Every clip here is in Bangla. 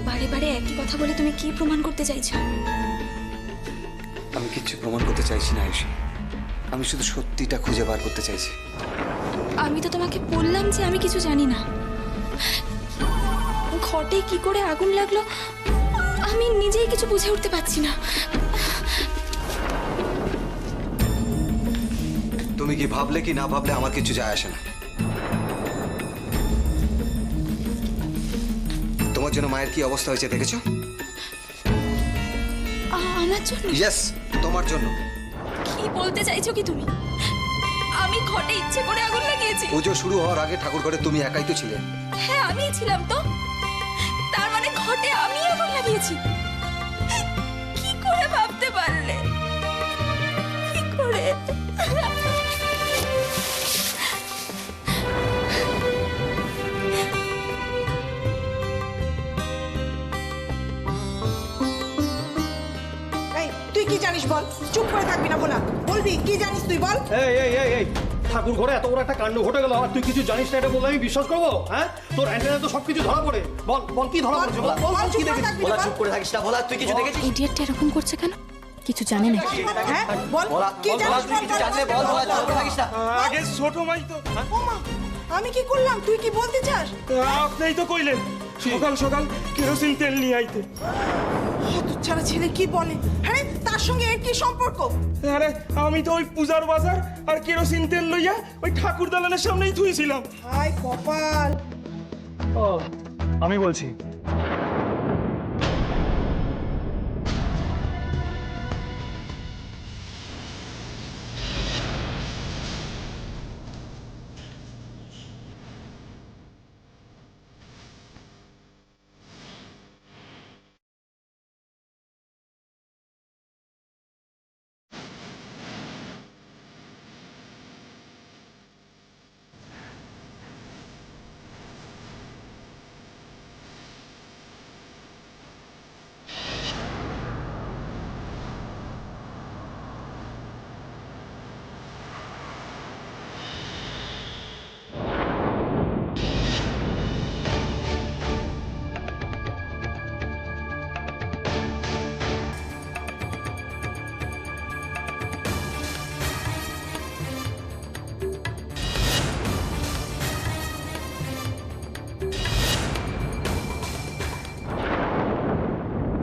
বারে বারে একই কথা বলে তুমি কি প্রমাণ করতে চাইছো? আমি কিচ্ছু প্রমাণ করতে চাইছি না আয়ুষী, আমি শুধু সত্যিটা খুঁজে বার করতে চাইছি। আমি তো তোমাকে বললাম যে আমি কিছু জানি না। ঘটে কি করে আগুন লাগলো আমি নিজেই কিছু বুঝে উঠতে পারছি না। তুমি কি ভাবলে কি না ভাবলে আমার কিছু যায় আসে না। তোমার জন্য মায়ের কি অবস্থা হয়েছে দেখেছো? আমার জন্য? ইয়েস, তোমার জন্য। কি বলতে চাইছো কি তুমি? আমি ঘটে ইচ্ছে করে আগুন লাগিয়েছি? পুজো শুরু হওয়ার আগে ঠাকুর ঘরে তুমি একাই তো ছিলে। হ্যাঁ আমিই ছিলাম তো। তার মানে ঘটে আমি আগুন লাগিয়েছি? কি করে ভাবতে পারলে? কি করে? এই তুই কি জানিস বল? চুপ করে থাকবি না বলা, বলবি কি জানিস তুই বল। এই এই এই এই ঠাকুর ঘরে এত বড় একটা কাণ্ড ঘটে গেল আর তুই কিছু জানিস না এটা বললে আমি বিশ্বাস করবো? হ্যাঁ, তোর অ্যান্টেনা তো সবকিছু ধরা পড়ে। বল বল কি ধরা পড়েছে? বল বল কি দেখেছিস? বলা চুপ করে থাকিস না। বলা তুই কিছু দেখেছিস? ইডিয়েটটা এরকম করছে কেন? কিছু জানে না? হ্যাঁ বল বলা কি জানিস? তুই কিছু জানলে বল। বলা চুপ করে থাকিস না। আগে ছোট মাই তো ও মা, আমি কি করলাম? তুই কি বলতে চাস? আপনিই তো কইলেন সকাল সকাল কেরোসিন তেল নিয়ে আইতে। হতচ্ছাড়া ছেলে কি বলে? হ্যাঁ, তার সঙ্গে এর কি সম্পর্ক? আরে আমি তো ওই পূজার বাজার আর কেরোসিন তেল লইয়া ওই ঠাকুর দালানের সামনেই থুইছিলাম। হায় কপাল। ও, আমি বলছি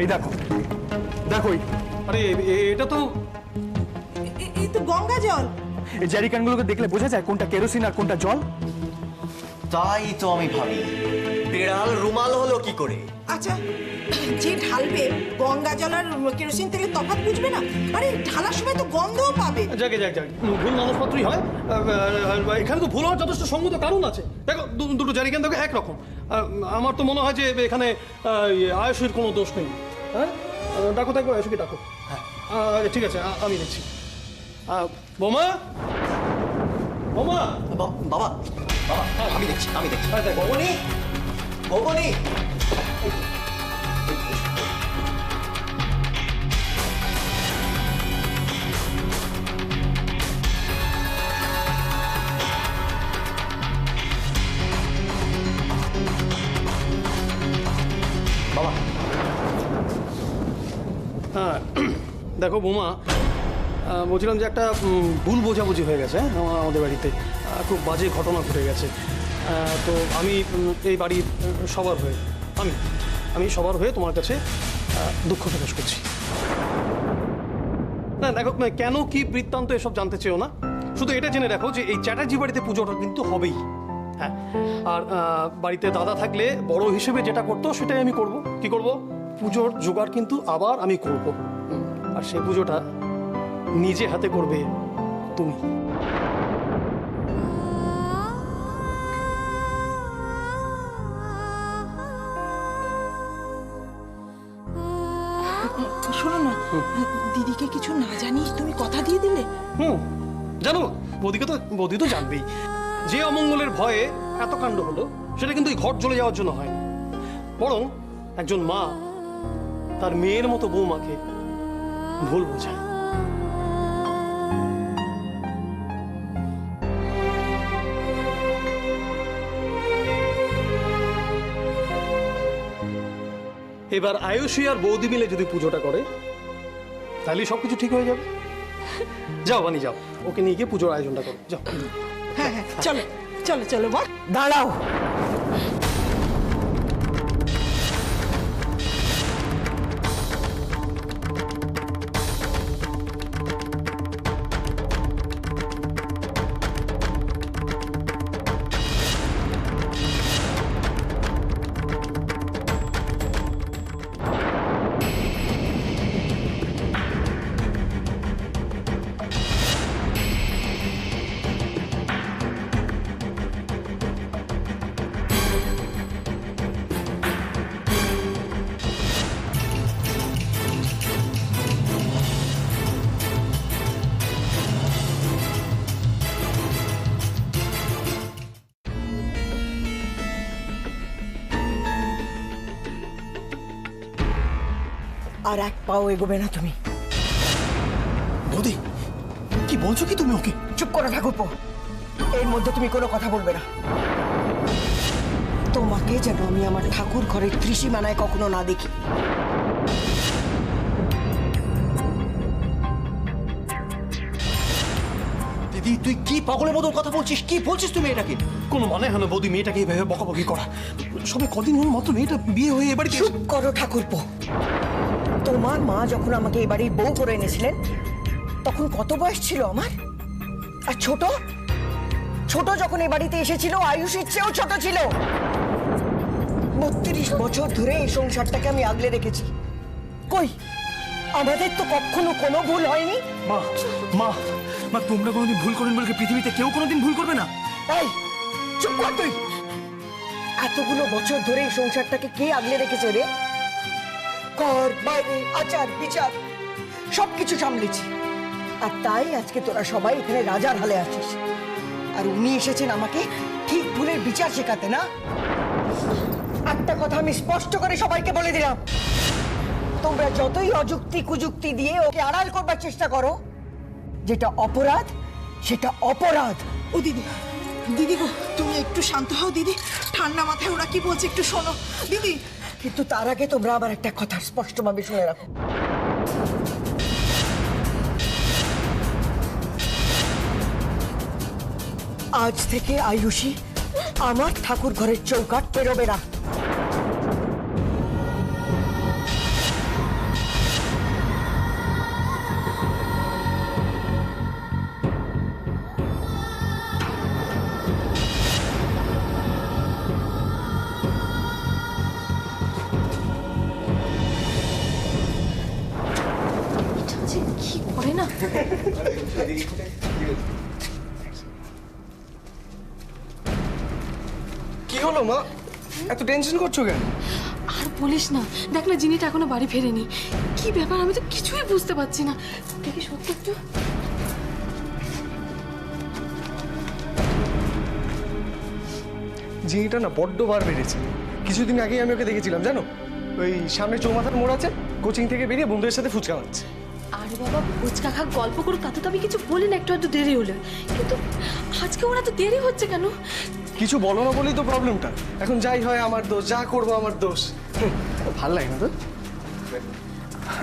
এই দেখো দেখো আরে এটা তো এই তো গঙ্গা জল। এই জারিকানগুলোকে দেখলে বোঝা যায় কোনটা কেরোসিন আর কোনটা জল। তাই তো আমি ভাবি বেড়াল রুমাল হলো কি করে? আচ্ছা, যে ঢালবে গঙ্গা জল আর কেরোসিন তেলের তফাৎ বুঝবে না? আরে ঢালার সময় তো গন্ধও পাবে। যাকে যাক যাক ভুল মানুষপত্রই হয়। এখানে তো ভুল হওয়ার যথেষ্ট সঙ্গত কারণ আছে। দেখো দুটো জারিকান দেখো একরকম। আমার তো মনে হয় যে এখানে আয়ুষের কোনো দোষ নেই। হ্যাঁ, ডাকো দেখো আয়ুষকে ডাকো। হ্যাঁ ঠিক আছে, আমি দেখছি। বোমা বোমা বাবা বাবা আমি দেখছি আমি দেখছি। ভবনী ভবনী বাবা। হ্যাঁ দেখো বোমা, বলছিলাম যে একটা ভুল বোঝাবুঝি হয়ে গেছে আমাদের বাড়িতে। খুব বাজে ঘটনা ঘটে গেছে। তো আমি এই বাড়ির সবার হয়ে আমি সবার হয়ে তোমার কাছে দুঃখ প্রকাশ করছি। না দেখো, কেন কি বৃত্তান্ত এসব জানতে চেয়েও না, শুধু এটা জেনে রাখো যে এই চ্যাটার্জি বাড়িতে পুজোটা কিন্তু হবেই। হ্যাঁ, আর বাড়িতে দাদা থাকলে বড় হিসেবে যেটা করতো সেটাই আমি করব। কি করব? পুজোর জোগাড় কিন্তু আবার আমি করব। আর সেই পুজোটা নিজে হাতে করবে তুমি। শোনো না, দিদিকে কিছু না জানিস তুমি কথা দিয়ে দিলে? জানো বৌদি তো জানবেই যে অমঙ্গলের ভয়ে এত কাণ্ড হলো। সেটা কিন্তু এই ঘর জ্বলে যাওয়ার জন্য হয়, বরং একজন মা তার মেয়ের মতো বৌমাকে ভুল বোঝায়। এবার আয়ুষী আর বৌদি মিলে যদি পুজোটা করে তাহলে সবকিছু ঠিক হয়ে যাবে। যাও বানি যাও, ওকে নিয়ে গিয়ে পুজোর আয়োজনটা করো, যাও। হ্যাঁ হ্যাঁ চলো চলো চলো বল। দাঁড়াও। আর এক পাও এগোবে না তুমি। বৌদি কি বলছো কি তুমি ওকে? চুপ করো ঠাকুরপো, এর মধ্যে তুমি কোনো কথা বলবে না। তোমাকে যেন আমি আমার ঠাকুর ঘরের ত্রিসীমানায় কখনো না দেখি। দিদি তুই কি পাগলের মতন কথা বলছিস? কি বলছিস তুমি এটাকে? কোনো মানে হয় না বৌদি মেয়েটাকে এইভাবে বকাবকি করা। সবে কদিন হল মাত্র মেয়েটা বিয়ে হয়ে এবারে চুপ করো ঠাকুরপো। তোমার মা যখন আমাকে এই বাড়ির বউ করে এনেছিলেন তখন কত বয়স ছিল আমার? আর ছোট ছোট যখন এই বাড়িতে এসেছিল আয়ুষের চেয়েও ছোট ছিল। 32 বছর ধরে এই সংসারটাকে আমি আগলে রেখেছি। কই আমাদের তো কখনো কোনো ভুল হয়নি। মা মা মা তোমরা কোনোদিন ভুল করেন বলে কি পৃথিবীতে কেউ কোনোদিন ভুল করবে না? এই চুপ কর তুই। এতগুলো বছর ধরে এই সংসারটাকে কে আগলে রেখেছে রে? ঘর বাইরে আচার বিচার সবকিছু সামলেছি। আর তাই আজকে তোরা সবাই এখানে রাজার হালে আছিস। আর উনি এসেছেন আমাকে ঠিক ভুলের বিচার শেখাতে না? একটা কথা আমি স্পষ্ট করে সবাইকে বলে দিলাম, তোমরা যতই অযুক্তি কুযুক্তি দিয়ে ওকে আড়াল করবার চেষ্টা করো, যেটা অপরাধ সেটা অপরাধ। ও দিদি দিদি গো তুমি একটু শান্ত হও দিদি, ঠান্ডা মাথায় ওরা কি বলছে একটু শোনো দিদি। কিন্তু তার আগে তোমরা আবার একটা কথা স্পষ্টভাবে শুনে রাখো। আজ থেকে আয়ুষী আমার ঠাকুর ঘরের চৌকাট পেরোবে না। এটা যে কি করে না। কি হলো মা, এত টেনশন করছো কেন? আর বলিস না, দেখ না জিনিটা এখনো বাড়ি ফেরেনি। কি ব্যাপার আমি তো কিছুই বুঝতে পারছি না। দেখি সত্যি একটু। জিনিটা না বড্ড বার বেড়েছে। কিছুদিন আগেই আমি ওকে দেখেছিলাম জানো, ওই সামনে চৌমাথার মোড় আছে, কোচিং থেকে বেরিয়ে বন্ধুদের সাথে ফুচকা খাচ্ছে। আরে বাবা ফুচকা খা গল্প করুক তাতে তো আমি কিছু বলি না, একটু দেরি হলে। কিন্তু আজকে ওরা তো দেরি হচ্ছে কেন? কিছু বলো না বলেই তো প্রবলেমটা। এখন যাই হয় আমার দোষ, যা করবো আমার দোষ। ভাল লাগে না তো?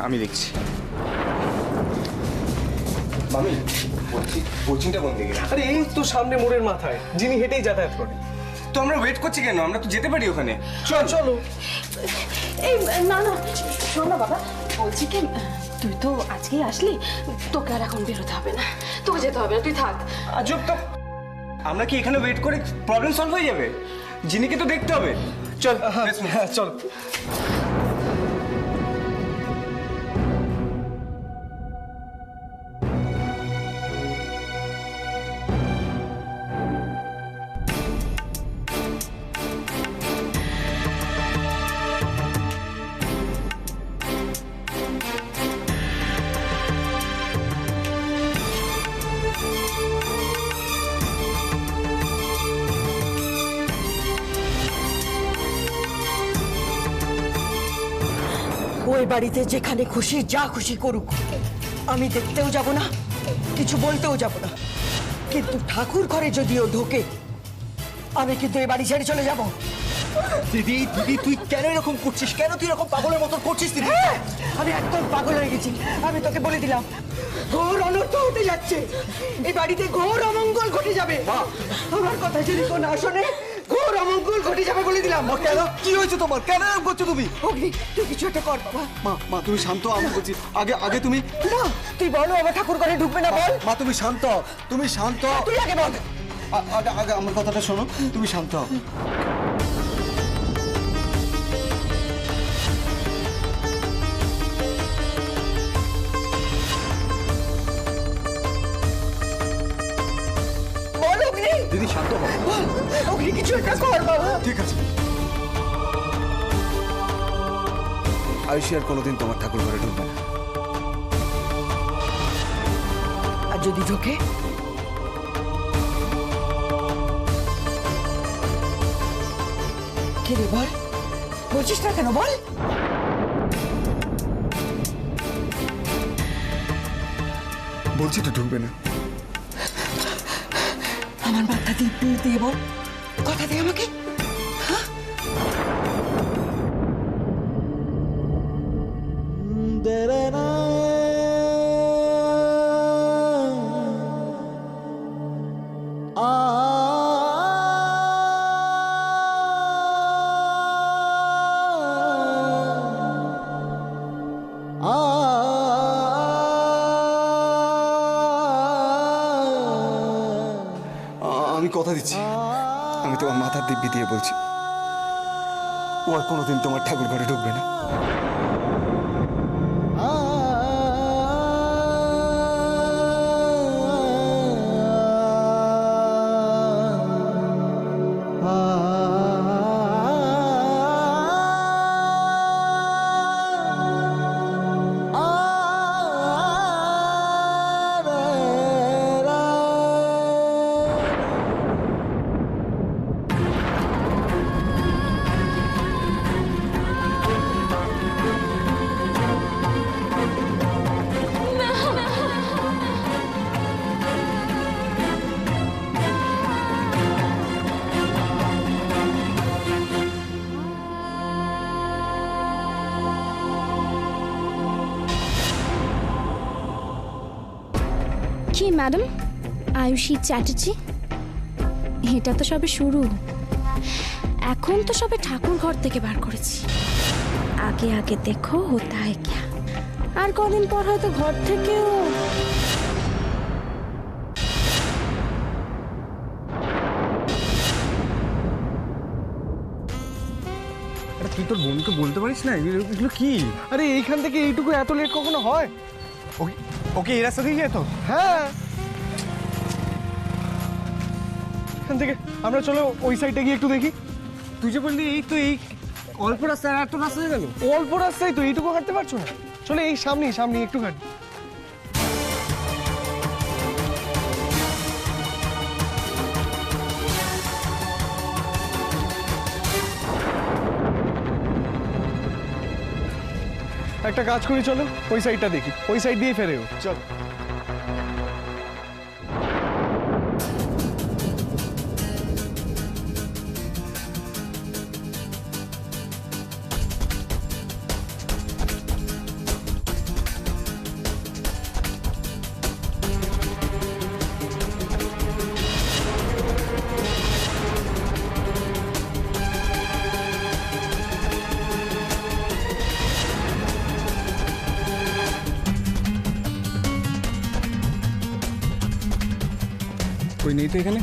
আমি দেখছি। মামি কোচিংটা কোন দিকে? আরে এই তো সামনে মোড়ের মাথায়, যিনি হেঁটেই যাতায়াত করে। তো আমরা ওয়েট করছি কেন? আমরা তো যেতে পারি ওখানে। চল চলো। এই না না শোন না বাবা, বলছি কি তুই তো আজকেই আসলি, তোকে আর এখন বেরোতে হবে না, তোকে যেতে হবে না, তুই থাক। আজব তো, আমরা কি এখানে ওয়েট করে প্রবলেম সলভ হয়ে যাবে? জিনিকে তো দেখতে হবে। চল হ্যাঁ চল। ওই বাড়িতে যেখানে খুশি যা খুশি করুক, আমি দেখতেও যাব না, কিছু বলতেও যাব না। কিন্তু ঠাকুর ঘরে যদিও ঢোকে, আমি কিন্তু এই বাড়ি ছেড়ে চলে যাব। দিদি দিদি তুই কেন এরকম করছিস? কেন তুই এরকম পাগলের মতো করছিস দিদি? হ্যাঁ, আমি একদম পাগল হয়ে গেছি। আমি তোকে বলে দিলাম ঘোর অনর্থ হতে যাচ্ছে, এই বাড়িতে ঘোর অমঙ্গল ঘটে যাবে। আমার কথা যদি কেউ না শোনে ঘোর অমঙ্গল ঘটে যাবে বলে দিলাম। কেন? কি হয়েছে তোমার? কেন এরকম করছো তুমি? অগ্নি, তুই কিছু একটা কর বাবা। মা মা তুমি শান্ত হও, আমি বলছি। আগে আগে তুমি না, তুই বলো আমার ঠাকুর ঘরে ঢুকবে না, বল। মা তুমি শান্ত হও, তুমি শান্ত হও। তুই আগে বল। আগে আগে আমার কথাটা শোনো, তুমি শান্ত হও। বল অগ্নি, দিদি শান্ত হও। বল অগ্নি, কিছু একটা কর বাবা। ঠিক আছে। আয়ুষী আর কোনোদিন তোমার ঠাকুর ঘরে ঢুকবে না। আর যদি ঢোকে? কে রে, বল, বলছিস না কেন, বল। বলছি তো ঢুকবে না। আমার মাথা দিয়ে পিল দিয়ে বল, কথা দে আমাকে। আমি কথা দিচ্ছি, আমি তোমার মাথার দিব্যি দিয়ে বলছি, ও আর কোনোদিন তোমার ঠাকুর ঘরে ঢুকবে না। কি ম্যাডাম, আয়ুষী চ্যাটার্জি? এটা তো সবে শুরু, এখন তো সবে ঠাকুর ঘর থেকে বার করেছি। আগে আগে দেখো হোতা হ্যায় ক্যা। আর কদিন পর হয়তো ঘর থেকেও। তুই তোর বোনকে বলতে পারিস না এগুলো কি? আরে এইখান থেকে এইটুকু এত লেট কখনো হয়? ওকে ওকে এই রাস্তা দিয়ে যেত? হ্যাঁ, এখান থেকে আমরা চলো ওই সাইডে গিয়ে একটু দেখি। তুই যে বললি এই তো এই অল্প রাস্তায় এত রাস্তা হয়ে গেল? অল্প রাস্তায় তো এইটুকু হাঁটতে পারছো না? চলো এই সামনেই সামনেই একটু হাঁটি। একটা কাজ করি, চলো ওই সাইডটা দেখি, ওই সাইড দিয়ে ফেরে ও। চল। कोई नहीं तो এখানে?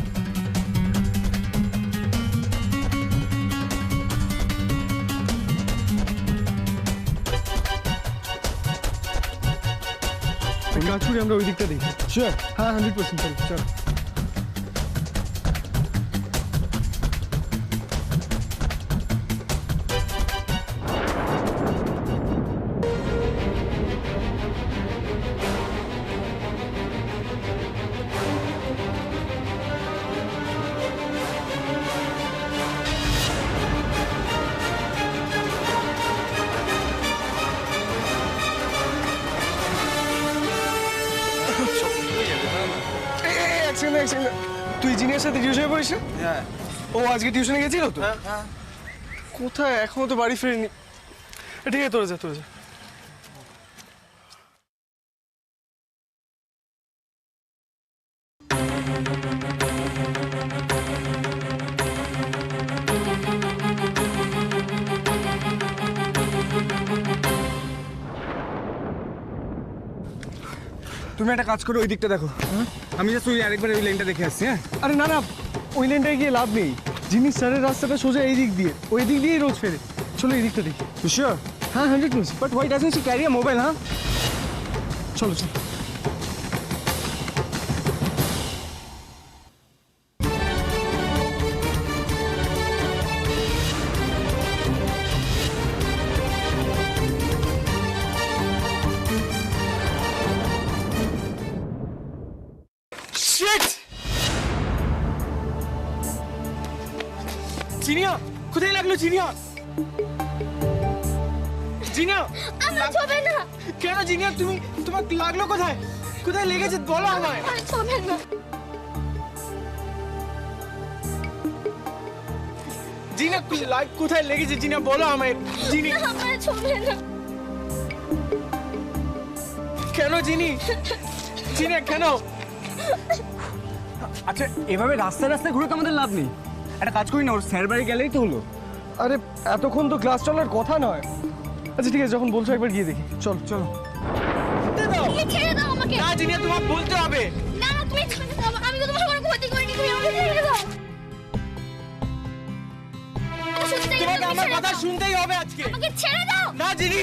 কাজ করি আমরা ওই দিকটা দেখি। শিওর? হ্যাঁ 100% চল। তুই জিনিয়ার সাথে টিউশনে পড়িস না? হ্যাঁ। ও আজকে টিউশনে গেছিল তো? কোথায়? এখনো তো বাড়ি ফেরেনি। ঠিক আছে, তোরা যা, তোরা যা। তুমি একটা কাজ করো, ওই দিকটা দেখো। আমি জাস্ট ওই আরেকবার ওই লাইনটা দেখে আসছি। হ্যাঁ, আরে না না, ওই লাইনটায় গিয়ে লাভ নেই। যিনি স্যারের রাস্তাটা সোজা এই দিক দিয়ে, ওই দিক দিয়েই রোজ ফেরে। চলো এই দিকটা দেখি। শিওর? হ্যাঁ, 100%। But why doesn't she carry a mobile? হ্যাঁ, চলো চলো। শিট! জিনিয়া, কোথায় লাগলো জিনিয়া? জিনিয়া, আমার ছবে না। কেন জিনিয়া, তুমি তোমার লাগলো কোথায়? কোথায় লেগেছে বলো আমায়। আমার ছবে না। জিনিয়া, কোথায় লেগেছে জিনিয়া বলো আমায়। জিনি, আমার ছবে না। কেন জিনি? জিনিয়া কেন? আচ্ছা, এভাবে রাস্তায় রাস্তায় ঘুরে তো আমাদের লাভ নেই। একটা কাজ করি না, ওর স্যার বাড়ি গেলেই তো হলো। আরে এতক্ষণ তো ক্লাস চলার কথা নয়। আচ্ছা ঠিক আছে, যখন বলছো একবার গিয়ে দেখি। চলো চলো। তুমি ছেড়ে দাও আমাকে। না জিনিয়া, তোমাকে বলতে হবে। না না, তুমি ছেড়ে দাও। আমি তো তোমার কোনো ক্ষতি করিনি, তুমি আমাকে ছেড়ে দাও। আমি শুনতে চাই না, তোমাকে তুমি আমার ছেড়ে কথা দাও। শুনতেই হবে আজকে। আমাকে ছেড়ে দাও। না জিনি,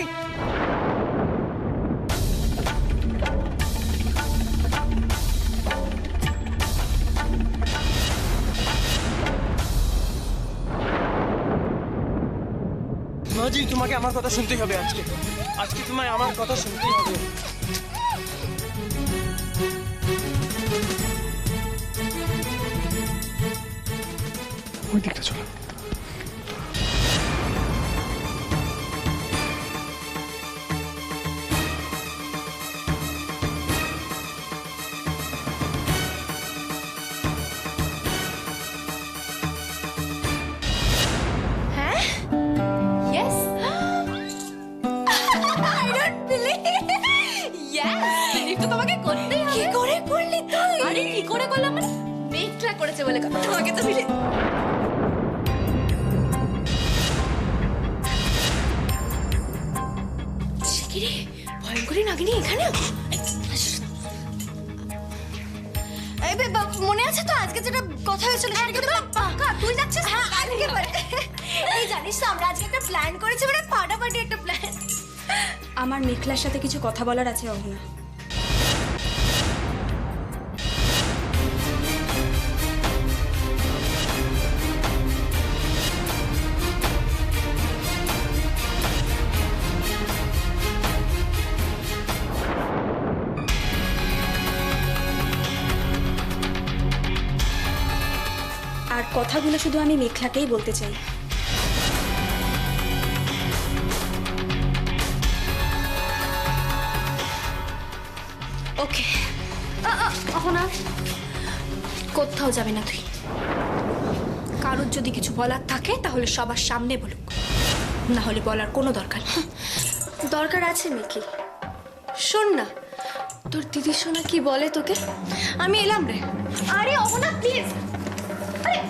জি, তোমাকে আমার কথা শুনতেই হবে আজকে। আজকে তোমায় আমার কথা শুনতেই হবে। ওই দিকটা চলো। Yes. I don't believe. Yes. Lift তোমাকে করতেই হবে। কি করে করলি তুই? আরে কি করে করলাম মানে? মেঘটা করেছে বলে কথা। তোমাকে তো মিলে। শিগগিরি ভয়ঙ্করী নাগিনী এখানে। এই বাবা, মনে আছে তো আজকে যেটা কথা হয়েছিল সেটা কিন্তু পাকা। তুই যাচ্ছিস? হ্যাঁ, একেবারে। এই জানিস তো আমরা আজকে একটা প্ল্যান করেছি, মানে ফাটাফাটি একটা প্ল্যান। আমার মেঘলার সাথে কিছু কথা বলার আছে অহনা। আর কথাগুলো শুধু আমি মেঘলাকেই বলতে চাই। ওকে, অহনা, কোথাও যাবে না তুই। কারোর যদি কিছু বলার থাকে তাহলে সবার সামনে বলুক, না হলে বলার কোনো দরকার নেই। দরকার আছে মিকি। শোন না, তোর দিদি শোনা কি বলে তোকে। আমি এলাম রে। আরে অহনা প্লিজ। আরে